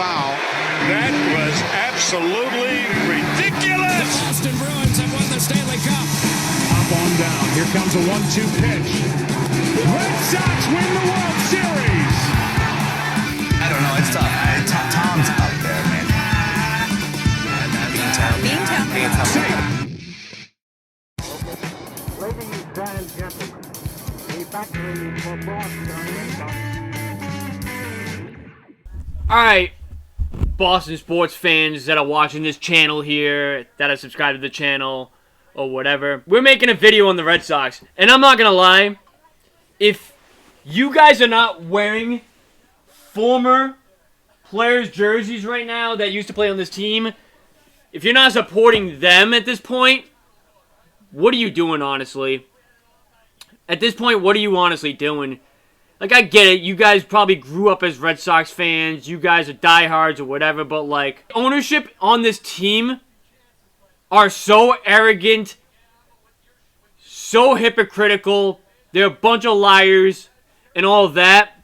foul. That was absolutely ridiculous. The Boston Bruins have won the Stanley Cup. Up on down. Here comes a 1-2 pitch. Red Sox win the World Series. I don't know. It's tough. Tom's up there, man. Being tough. Ladies and gentlemen, the factory for Boston. Alright, Boston sports fans that are watching this channel here, that are subscribed to the channel, or whatever. We're making a video on the Red Sox, and I'm not gonna lie, if you guys are not wearing former players' jerseys right now that used to play on this team, if you're not supporting them at this point, what are you doing, honestly? At this point, what are you honestly doing? Like, I get it, you guys probably grew up as Red Sox fans, you guys are diehards or whatever, but, like, ownership on this team are so arrogant, so hypocritical, they're a bunch of liars, and all that.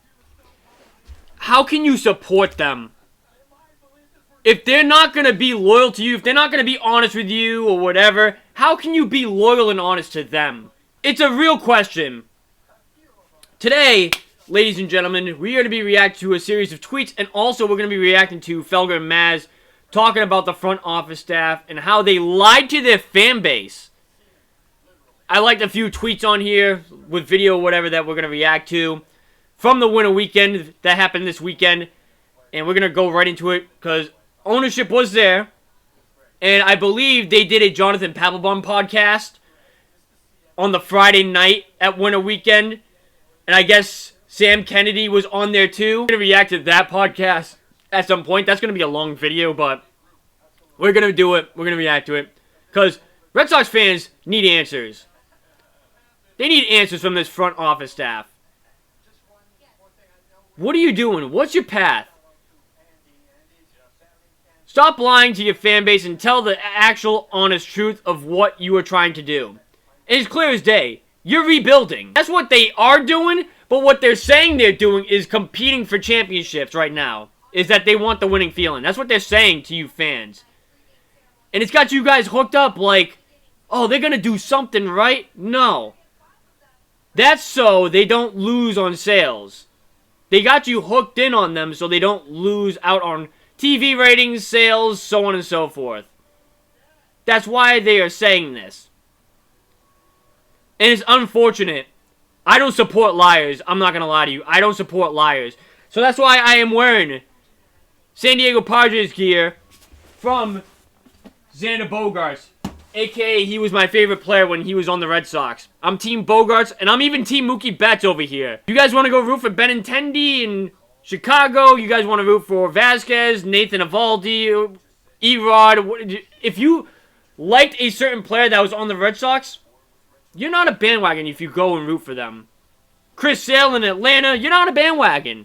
How can you support them? If they're not going to be loyal to you, if they're not going to be honest with you or whatever, how can you be loyal and honest to them? It's a real question. Today, ladies and gentlemen, we are going to be reacting to a series of tweets, and also we're going to be reacting to Felger and Maz talking about the front office staff and how they lied to their fan base. I liked a few tweets on here with video or whatever that we're going to react to from the winter weekend that happened this weekend, and we're going to go right into it because ownership was there, and I believe they did a Jonathan Papelbon podcast on the Friday night at winter weekend, and I guess Sam Kennedy was on there too. We're going to react to that podcast at some point. That's going to be a long video, but we're going to do it. We're going to react to it because Red Sox fans need answers. They need answers from this front office staff. What are you doing? What's your path? Stop lying to your fan base and tell the actual honest truth of what you are trying to do. It's clear as day. You're rebuilding. That's what they are doing, but what they're saying they're doing is competing for championships right now. Is that they want the winning feeling. That's what they're saying to you fans. And it's got you guys hooked up like, oh, they're going to do something, right? No. That's so they don't lose on sales. They got you hooked in on them so they don't lose out on TV ratings, sales, so on and so forth. That's why they are saying this. And it's unfortunate. I don't support liars. I'm not going to lie to you. I don't support liars. So that's why I am wearing San Diego Padres gear from Xander Bogaerts. A.K.A. he was my favorite player when he was on the Red Sox. I'm Team Bogaerts, and I'm even Team Mookie Betts over here. You guys want to go root for Benintendi in Chicago? You guys want to root for Vasquez, Nathan Eovaldi, Erod? If you liked a certain player that was on the Red Sox, you're not a bandwagon if you go and root for them. Chris Sale in Atlanta, you're not a bandwagon.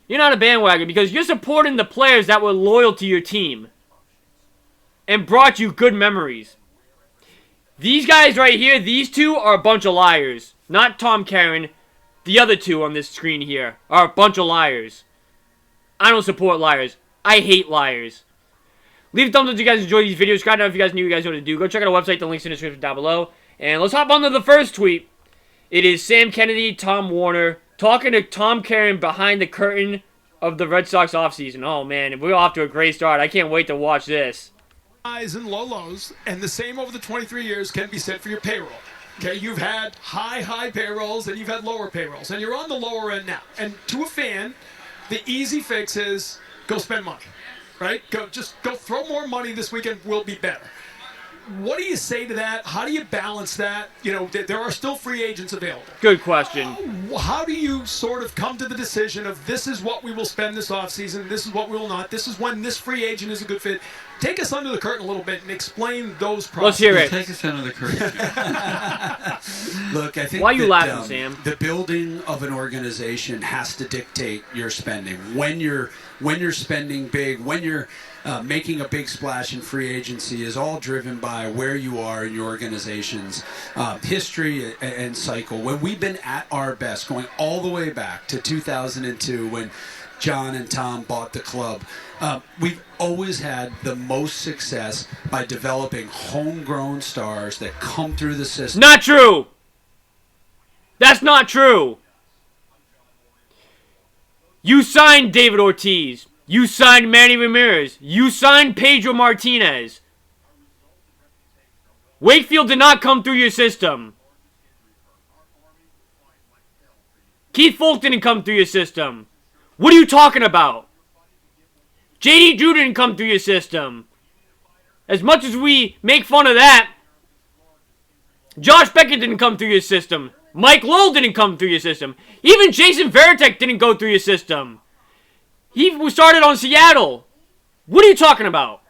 You're not a bandwagon because you're supporting the players that were loyal to your team and brought you good memories. These guys right here, these two are a bunch of liars. Not Tom Karen. The other two on this screen here are a bunch of liars. I don't support liars. I hate liars. Leave a thumbs up if you guys enjoy these videos. Subscribe if you guys knew you guys know what to do. Go check out our website. The link's in the description down below. And let's hop on to the first tweet. It is Sam Kennedy, Tom Warner, talking to Tom Karen behind the curtain of the Red Sox offseason. Oh, man, we're off to a great start. I can't wait to watch this. Highs and low lows, and the same over the 23 years can be said for your payroll. Okay, you've had high payrolls, and you've had lower payrolls, and you're on the lower end now. And to a fan, the easy fix is go spend money, right? Just go throw more money this weekend, will be better. What do you say to that? How do you balance that? You know, there are still free agents available. Good question. How do you sort of come to the decision of this is what we will spend this offseason, this is what we will not, this is when this free agent is a good fit? Take us under the curtain a little bit and explain those processes. Let's hear it. Take us under the curtain. Look, I think why are you laughing, Sam? The building of an organization has to dictate your spending. When you're spending big, when you're making a big splash in free agency is all driven by where you are in your organization's history and cycle. When we've been at our best, going all the way back to 2002, when John and Tom bought the club. We've always had the most success by developing homegrown stars that come through the system. Not true. That's not true. You signed David Ortiz. You signed Manny Ramirez. You signed Pedro Martinez. Wakefield did not come through your system. Keith Folk didn't come through your system. What are you talking about? JD Drew didn't come through your system. As much as we make fun of that, Josh Beckett didn't come through your system. Mike Lowell didn't come through your system. Even Jason Veritek didn't go through your system. He started on Seattle. What are you talking about?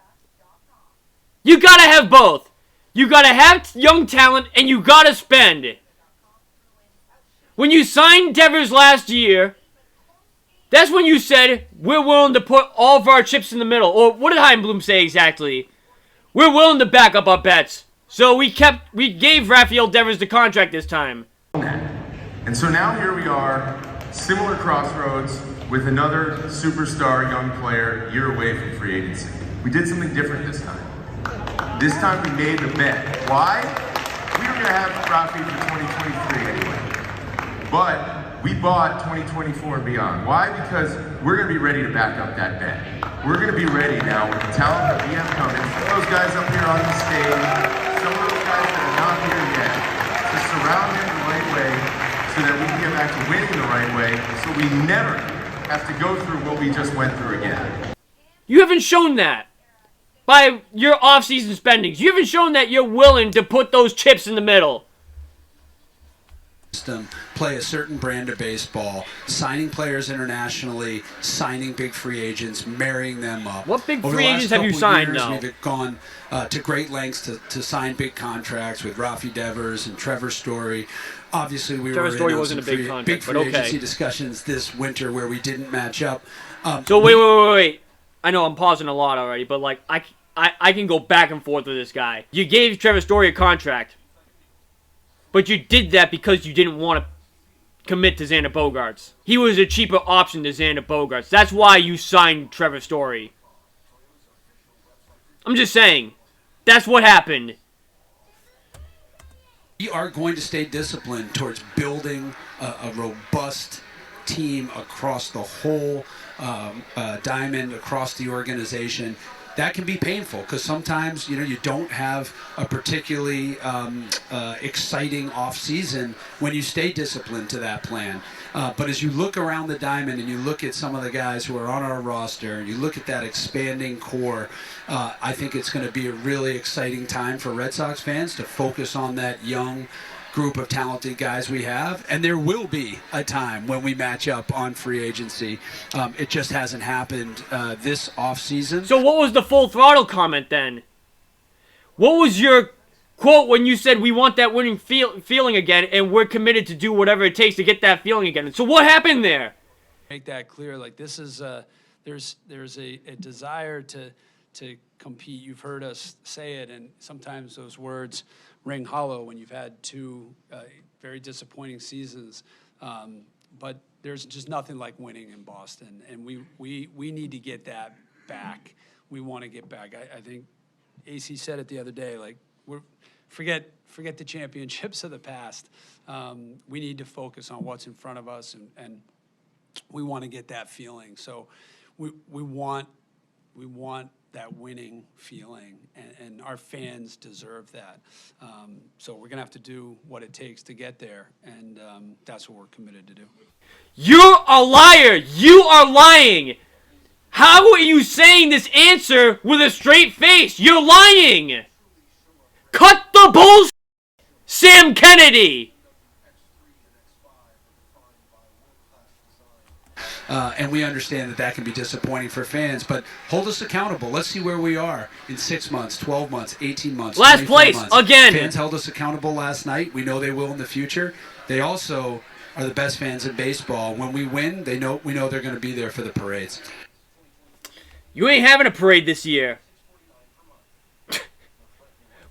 You gotta have both. You gotta have young talent and you gotta spend. When you signed Devers last year, that's when you said, we're willing to put all of our chips in the middle. Or what did Heimblum say exactly? We're willing to back up our bets. So we gave Rafael Devers the contract this time. And so now here we are, similar crossroads with another superstar young player a year away from free agency. We did something different this time. This time we made the bet. Why? We were going to have Rafi for 2023 anyway. But we bought 2024 and beyond. Why? Because we're going to be ready to back up that bet. We're going to be ready now with the talent that we have coming. Some of those guys up here on the stage, some of those guys that are not here yet, to surround them the right way so that we can get back to winning the right way so we never have to go through what we just went through again. You haven't shown that by your off-season spendings. You haven't shown that you're willing to put those chips in the middle. Play a certain brand of baseball, signing players internationally, signing big free agents, marrying them up. What big Over free the last agents have you couple signed years, now? We've gone to great lengths to sign big contracts with Rafi Devers and Trevor Story. Obviously, we Trevor were Story in on wasn't some a big contract, free but okay. agency discussions this winter where we didn't match up. So wait. I know I'm pausing a lot already, but like I can go back and forth with this guy. You gave Trevor Story a contract, but you did that because you didn't want to commit to Xander Bogaerts. He was a cheaper option to Xander Bogaerts. That's why you signed Trevor Story. I'm just saying. That's what happened. We are going to stay disciplined towards building a robust team across the whole diamond, across the organization. That can be painful because sometimes you don't have a particularly exciting off season when you stay disciplined to that plan. But as you look around the diamond and you look at some of the guys who are on our roster and you look at that expanding core, I think it's going to be a really exciting time for Red Sox fans to focus on that young group of talented guys we have, and there will be a time when we match up on free agency. It just hasn't happened this offseason. So what was the full throttle comment then? What was your quote when you said we want that winning feeling again and we're committed to do whatever it takes to get that feeling again? So what happened there? Make that clear. Like this is there's a desire to compete. You've heard us say it, and sometimes those words ring hollow when you've had two very disappointing seasons. But there's just nothing like winning in Boston, and we need to get that back. We want to get back. I think AC said it the other day. Like forget the championships of the past. We need to focus on what's in front of us, and we want to get that feeling. So we want that winning feeling, and our fans deserve that. So we're going to have to do what it takes to get there, and that's what we're committed to do. You're a liar! You are lying! How are you saying this answer with a straight face? You're lying! Cut the bullshit, Sam Kennedy! And we understand that can be disappointing for fans, but hold us accountable. Let's see where we are in 6 months, 12 months, 18 months, last place, months. Again. Fans held us accountable last night. We know they will in the future. They also are the best fans in baseball. When we win, we know they're going to be there for the parades. You ain't having a parade this year.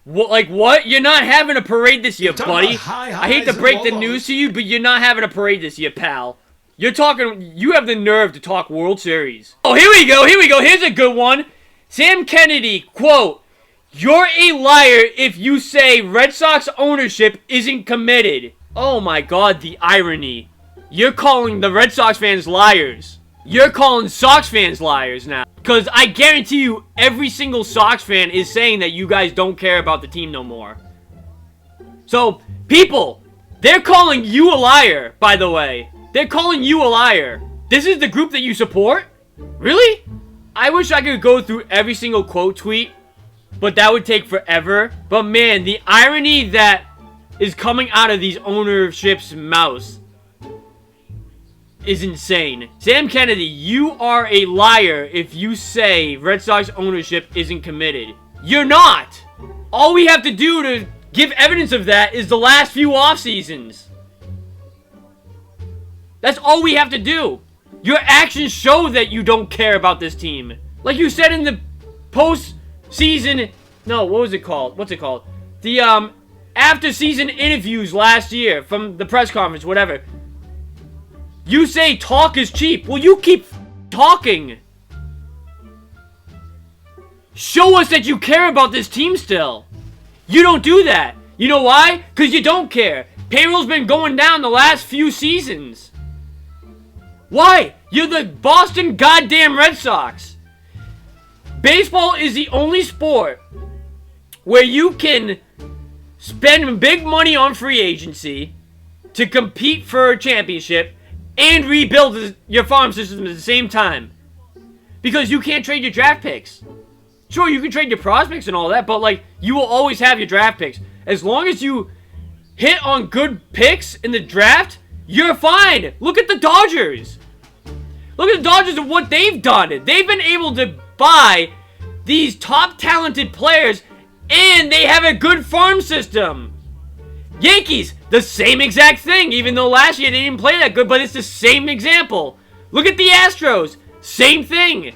What? You're not having a parade this year, buddy. I hate to break the news to you, but you're not having a parade this year, pal. You're talking, you have the nerve to talk World Series. Oh, here we go. Here's a good one. Sam Kennedy, quote, "You're a liar if you say Red Sox ownership isn't committed." Oh my God, the irony. You're calling the Red Sox fans liars. You're calling Sox fans liars now. Because I guarantee you, every single Sox fan is saying that you guys don't care about the team no more. So, people, they're calling you a liar, by the way. They're calling you a liar. This is the group that you support? Really? I wish I could go through every single quote tweet, but that would take forever. But man, the irony that is coming out of these ownerships' mouths is insane. Sam Kennedy, you are a liar if you say Red Sox ownership isn't committed. You're not! All we have to do to give evidence of that is the last few off seasons. That's all we have to do. Your actions show that you don't care about this team. Like you said in the post-season... No, what was it called? What's it called? The, after-season interviews last year from the press conference, whatever. You say talk is cheap. Well, you keep talking. Show us that you care about this team still. You don't do that. You know why? Because you don't care. Payroll's been going down the last few seasons. Why? You're the Boston goddamn Red Sox. Baseball is the only sport where you can spend big money on free agency to compete for a championship and rebuild your farm system at the same time. Because you can't trade your draft picks. Sure, you can trade your prospects and all that, but like, you will always have your draft picks. As long as you hit on good picks in the draft, you're fine. Look at the Dodgers. Look at the Dodgers and what they've done. They've been able to buy these top talented players, and they have a good farm system. Yankees, the same exact thing, even though last year they didn't play that good, but it's the same example. Look at the Astros, same thing.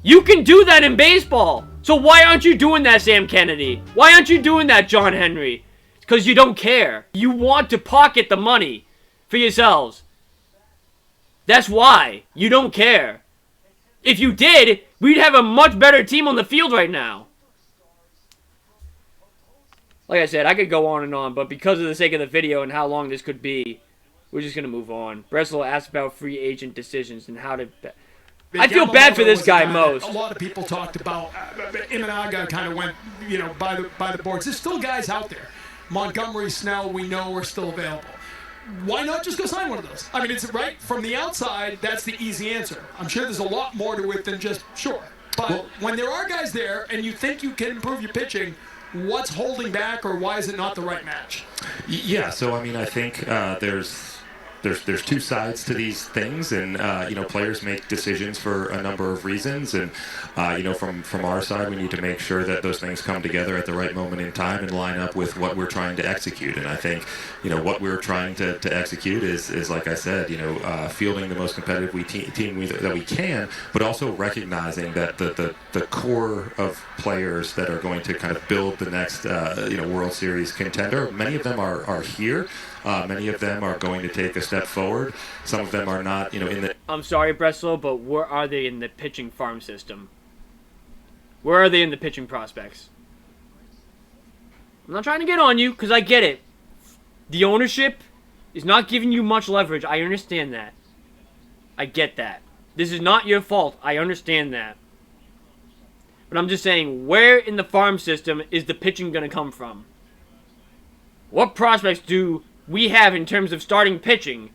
You can do that in baseball. So why aren't you doing that, Sam Kennedy? Why aren't you doing that, John Henry? Because you don't care. You want to pocket the money for yourselves. That's why. You don't care. If you did, we'd have a much better team on the field right now. Like I said, I could go on and on, but because of the sake of the video and how long this could be, we're just going to move on. Breslow asked about free agent decisions and how to... I feel bad for this guy most. A lot of people talked about Imanaga kind of went, by the boards. There's still guys out there. Montgomery, Snell, we know are still available. Why not just go sign one of those? I mean, it's right from the outside. That's the easy answer. I'm sure there's a lot more to it than just sure. But when there are guys there and you think you can improve your pitching, what's holding back, or why is it not the right match? Yeah. So I mean, I think there's two sides to these things, and players make decisions for a number of reasons, and from our side, we need to make sure that those things come together at the right moment in time and line up with what we're trying to execute. And I think what we're trying to execute is like I said, fielding the most competitive team that we can, but also recognizing that the core of players that are going to kind of build the next World Series contender, many of them are here. Many of them are going to take a step forward. Some of them are not, in the... I'm sorry, Breslow, but where are they in the pitching farm system? Where are they in the pitching prospects? I'm not trying to get on you, because I get it. The ownership is not giving you much leverage. I understand that. I get that. This is not your fault. I understand that. But I'm just saying, where in the farm system is the pitching going to come from? What prospects do we have in terms of starting pitching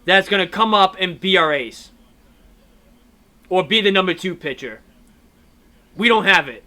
that's going to come up and be our ace? Or be the number 2 pitcher? We don't have it.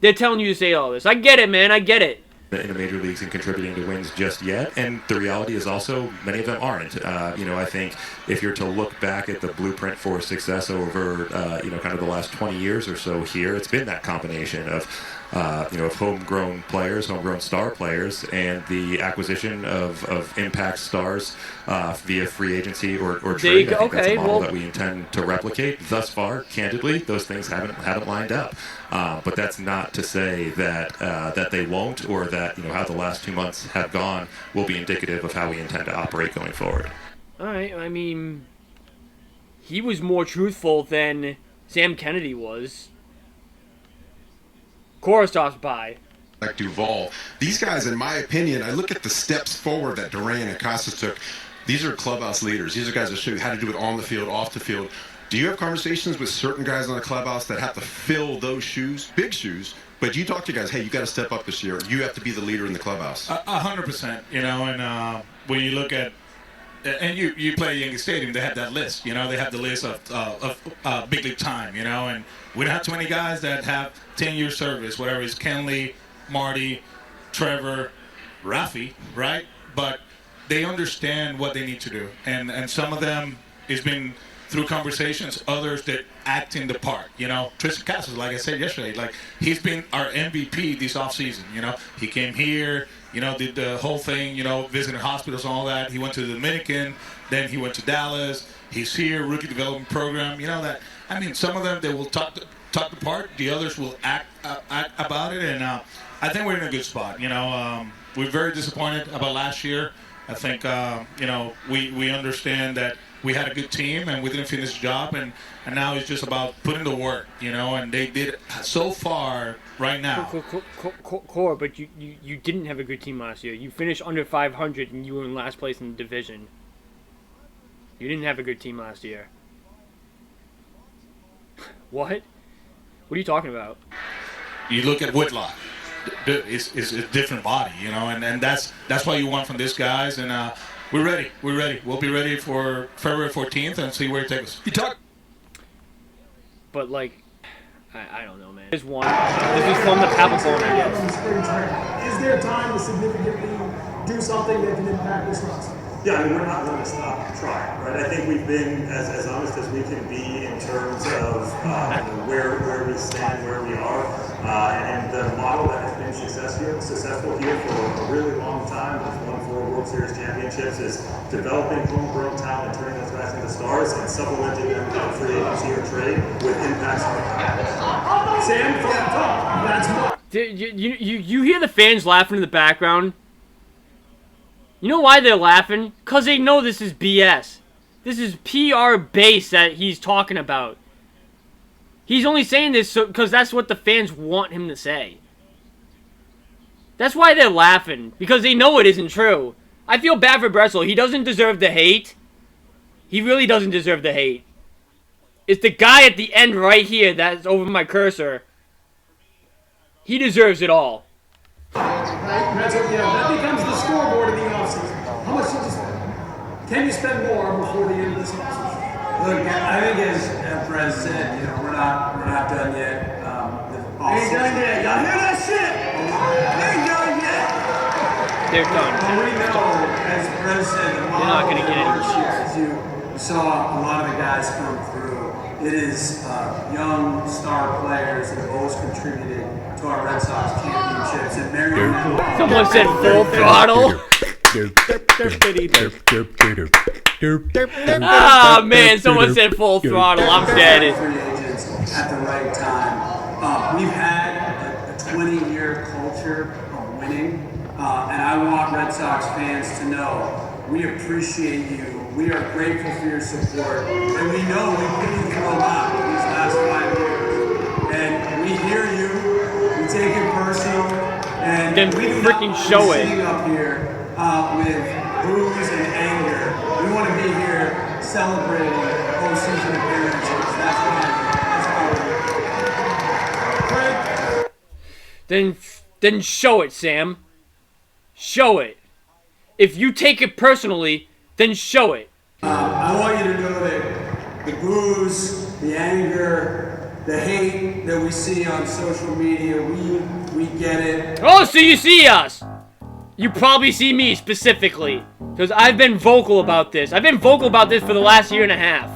They're telling you to say all this. I get it, man. I get it. In the major leagues and contributing to wins just yet, and the reality is also many of them aren't. I think if you're to look back at the blueprint for success over kind of the last 20 years or so here, it's been that combination of of homegrown players, homegrown star players, and the acquisition of impact stars via free agency or trade. I think that's a model that we intend to replicate. Thus far, candidly, those things haven't lined up. But that's not to say that that they won't, or that how the last 2 months have gone will be indicative of how we intend to operate going forward. All right. I mean, he was more truthful than Sam Kennedy was. Cora stops by. Like Duvall, these guys, in my opinion, I look at the steps forward that Durant and Costas took. These are clubhouse leaders. These are guys that show you how to do it on the field, off the field. Do you have conversations with certain guys on the clubhouse that have to fill those shoes, big shoes? But you talk to guys, hey, you got to step up this year. You have to be the leader in the clubhouse. 100%. And when you look at, and you play at Yankee Stadium, they have that list. They have the list of big league time. And we don't have too many guys that have 10-year service. Whatever it's Kenley, Marty, Trevor, Rafi, right? But they understand what they need to do, and some of them has been through conversations, others that act in the part. Tristan Castles, like I said yesterday, like he's been our MVP this offseason. He came here, did the whole thing, visiting hospitals and all that. He went to the Dominican, then he went to Dallas. He's here, rookie development program. Some of them, they will talk the part. The others will act about it, and I think we're in a good spot. We're very disappointed about last year. I think we understand that we had a good team and we didn't finish the job, and now it's just about putting the work, and they did so far right now. Core, but you didn't have a good team last year. You finished under 500 and you were in last place in the division. You didn't have a good team last year. What? What are you talking about? You look at Whitlock. It's a different body, and that's what you want from these guys, and we're ready. We'll be ready for February 14th and see where it takes us. You talk. But I don't know, man. There's one. This is from the Papelbon, I guess. Is there time to significantly do something that can impact this roster? Yeah, we're not going to stop trying, right? I think we've been as honest as we can be in terms of where we stand, where we are, and the model that has been successful here for a really long time, has won 4 World Series championships, is developing homegrown talent, turning those guys into stars, and supplementing them with free agency or trade with impacts on the top. Sam, that's what. You hear the fans laughing in the background? You know why they're laughing? Because they know this is BS. This is PR base that he's talking about. He's only saying this because that's what the fans want him to say. That's why they're laughing. Because they know it isn't true. I feel bad for Bressel. He doesn't deserve the hate. He really doesn't deserve the hate. It's the guy at the end right here that's over my cursor. He deserves it all. Right? That becomes the scoreboard in the offseason. How much can you spend more before the end of this offseason? Look, I think as Brett said, we're not done yet. Ain't done yet. Y'all hear that shit? Ain't done yet. They're done. But we know, as Brett said, they're not going to get any as you saw a lot of the guys come through. It is young star players that have always contributed to our Red Sox championships. And someone said full throttle. Ah, man, someone said full throttle. I'm dead. At the right time. We've had a 20-year culture of winning, and I want Red Sox fans to know we appreciate you. We are grateful for your support, and we know we put you through a lot these last 5 years. And we hear you, we take it personal, and then we freaking show it. Sitting up here with booze and anger. We want to be here celebrating postseason appearances. Then show it, Sam. Show it. If you take it personally, then show it. I want you to know that the booze, the anger, the hate that we see on social media, we get it. Oh, so you see us. You probably see me specifically. Because I've been vocal about this. I've been vocal about this for the last year and a half.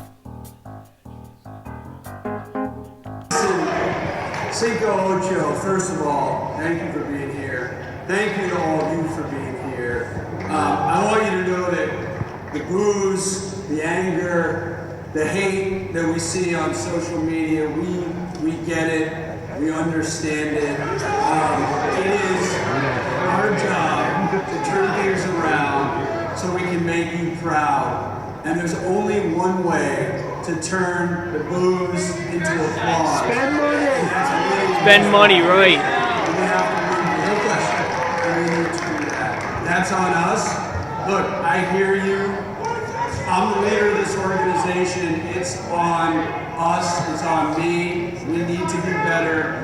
Cinco Ocho, first of all, thank you for being here. Thank you to all of you for being here. I want you to know that the boos, the anger, the hate that we see on social media, we get it, we understand it. It is our job to turn things around so we can make you proud. And there's only one way to turn the boos into applause. Spend money. Spend money, right. No question. That's on us. Look, I hear you. I'm the leader of this organization. It's on us. It's on me. We need to do better.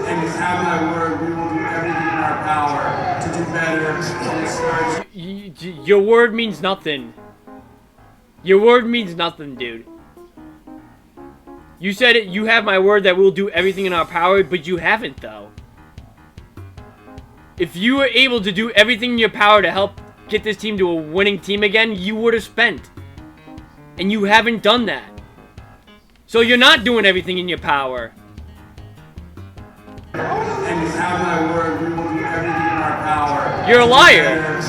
And you have my word. We will do everything in our power to do better. And it starts. Your word means nothing. Your word means nothing, dude. You said it. You have my word that we'll do everything in our power, but you haven't, though. If you were able to do everything in your power to help get this team to a winning team again, you would have spent. And you haven't done that. So you're not doing everything in your power. And you have my word, we will do everything in our power. You're a liar.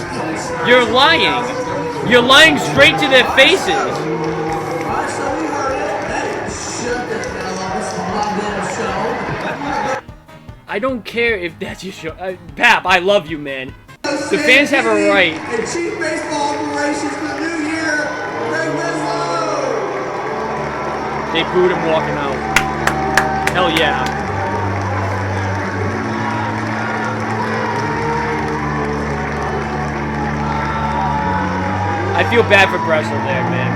You're lying. You're lying straight to their faces. I don't care if that's your show. Pap, I love you, man. The fans have a right. And Chief Baseball Operations for the new year, Greg Winslow. They booed him walking out. Hell yeah. I feel bad for Breslow there, man.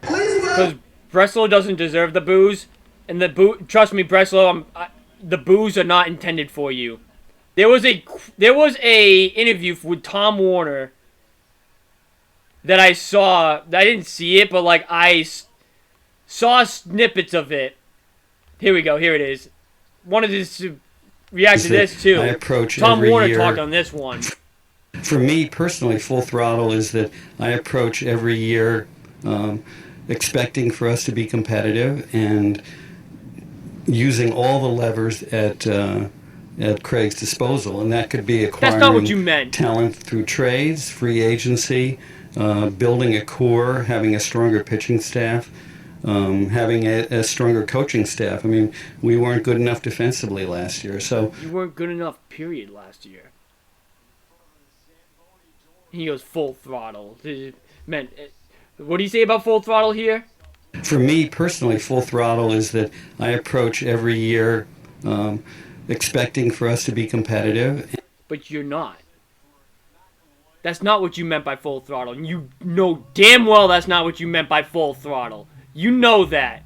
Because Breslow doesn't deserve the boos. And trust me, Breslow, the boos are not intended for you. There was a interview with Tom Warner that I saw. I didn't see it, but like I saw snippets of it. Here we go. Here it is. Wanted to react to this too. I approach Tom every Warner year, talked on this one. For me personally, Full Throttle is that I approach every year expecting for us to be competitive and using all the levers at Craig's disposal, and that could be acquiring That's not what you meant. Talent through trades, free agency, building a core, having a stronger pitching staff, having a stronger coaching staff. I mean, we weren't good enough defensively last year, so You weren't good enough, period, last year. He goes full throttle. Man, what do you say about Full Throttle here? for me personally, Full Throttle is that I approach every year expecting for us to be competitive. But you're not. That's not what you meant by Full Throttle. And you know damn well that's not what you meant by Full Throttle. You know that.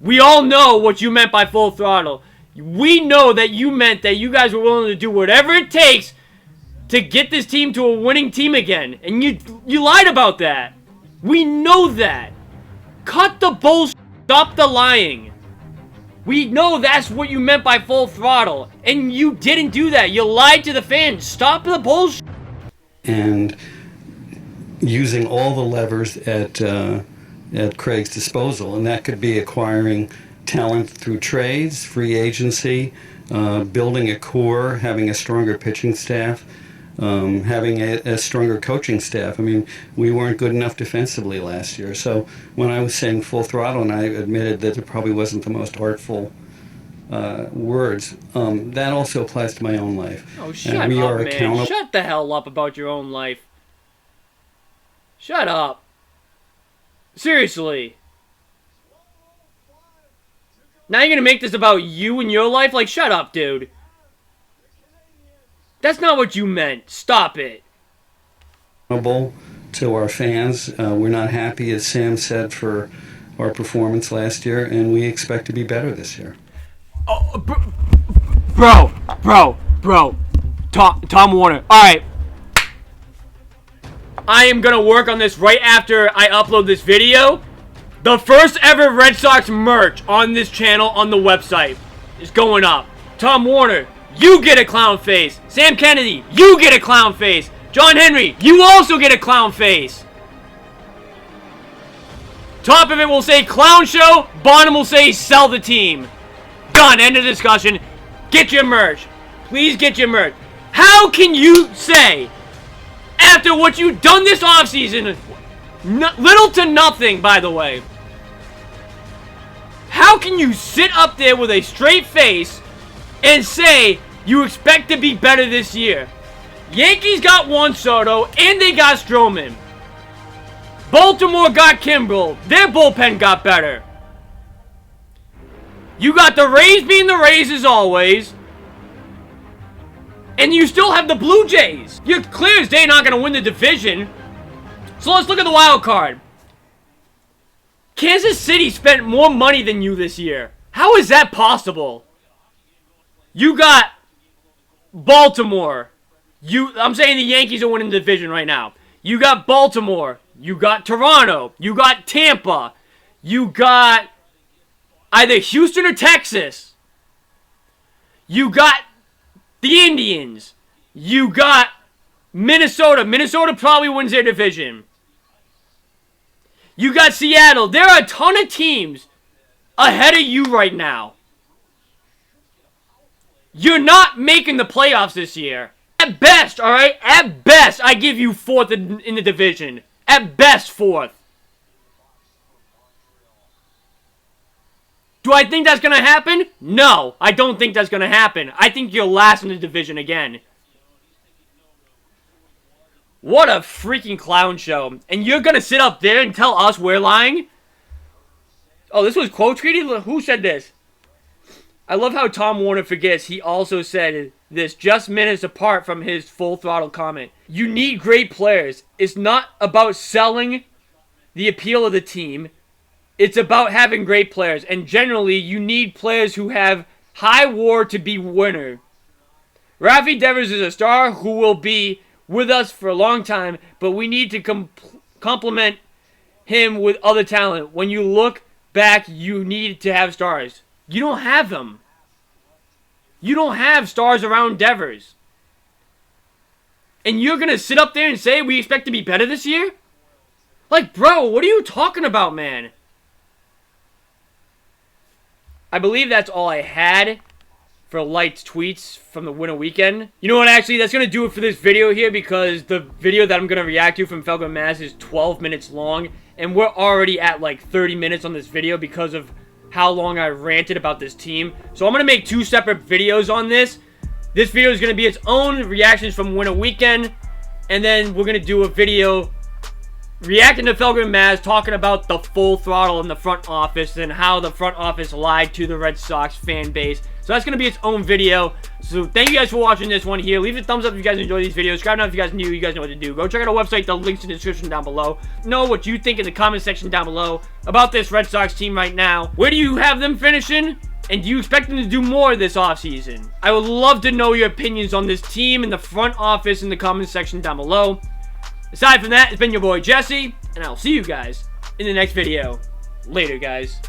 We all know what you meant by Full Throttle. We know that you meant that you guys were willing to do whatever it takes to get this team to a winning team again. And you lied about that. We know that. Cut the bullshit. Stop the lying. We know that's what you meant by Full Throttle. And you didn't do that. You lied to the fans. Stop the bullshit. And using all the levers at Craig's disposal, and that could be acquiring talent through trades, free agency, building a core, having a stronger pitching staff, having a stronger coaching staff. I mean, we weren't good enough defensively last year. So when I was saying Full Throttle, and I admitted that it probably wasn't the most artful words, that also applies to my own life. Oh, shut and we up, are man. accountable. Shut the hell up about your own life. Shut up. Seriously. Now you're gonna make this about you and your life? Like, shut up, dude. That's not what you meant. Stop it. Accountable to our fans. We're not happy, as Sam said, for our performance last year, and we expect to be better this year. Oh, bro. Tom Warner. All right. I am gonna work on this right after I upload this video. The first ever Red Sox merch on this channel on the website is going up. Tom Warner, you get a clown face. Sam Kennedy, you get a clown face. John Henry, you also get a clown face. Top of it will say clown show. Bottom will say sell the team. Done. End of discussion. Get your merch. Please get your merch. How can you say, after what you've done this offseason, little to nothing, by the way, how can you sit up there with a straight face and say you expect to be better this year? Yankees got Juan Soto, and they got Stroman. Baltimore got Kimbrel. Their bullpen got better. You got the Rays being the Rays as always. And you still have the Blue Jays. You're clear as day not going to win the division. So let's look at the wild card. Kansas City spent more money than you this year. How is that possible? You got Baltimore. I'm saying the Yankees are winning the division right now. You got Baltimore. You got Toronto. You got Tampa. You got either Houston or Texas. You got the Indians. You got Minnesota. Minnesota probably wins their division. You got Seattle. There are a ton of teams ahead of you right now. You're not making the playoffs this year. At best, alright? At best, I give you 4th in the division. At best, 4th. Do I think that's going to happen? No, I don't think that's going to happen. I think you're last in the division again. What a freaking clown show. And you're going to sit up there and tell us we're lying? Oh, this was quote tweeted? Who said this? I love how Tom Warner forgets he also said this just minutes apart from his full throttle comment. You need great players. It's not about selling the appeal of the team. It's about having great players. And generally, you need players who have high war to be winner. Rafi Devers is a star who will be with us for a long time, but we need to complement him with other talent. When you look back, you need to have stars. You don't have them. You don't have stars around Devers. And you're going to sit up there and say we expect to be better this year? Like, bro, what are you talking about, man? I believe that's all I had for Light's tweets from the winter weekend. You know what, actually, that's going to do it for this video here because the video that I'm going to react to from Falcon Mass is 12 minutes long. And we're already at like 30 minutes on this video because of how long I ranted about this team. So I'm going to make 2 separate videos on this. This video is going to be its own reactions from winter weekend. And then we're going to do a video reacting to Felger and Maz, talking about the full throttle in the front office and how the front office lied to the Red Sox fan base. So that's going to be its own video. So thank you guys for watching this one here. Leave a thumbs up if you guys enjoy these videos. Subscribe now if you guys new. You guys know what to do. Go check out our website. The link's in the description down below. Know what you think in the comment section down below about this Red Sox team right now. Where do you have them finishing? And do you expect them to do more this offseason? I would love to know your opinions on this team in the front office in the comment section down below. Aside from that, it's been your boy Jesse, and I'll see you guys in the next video. Later, guys.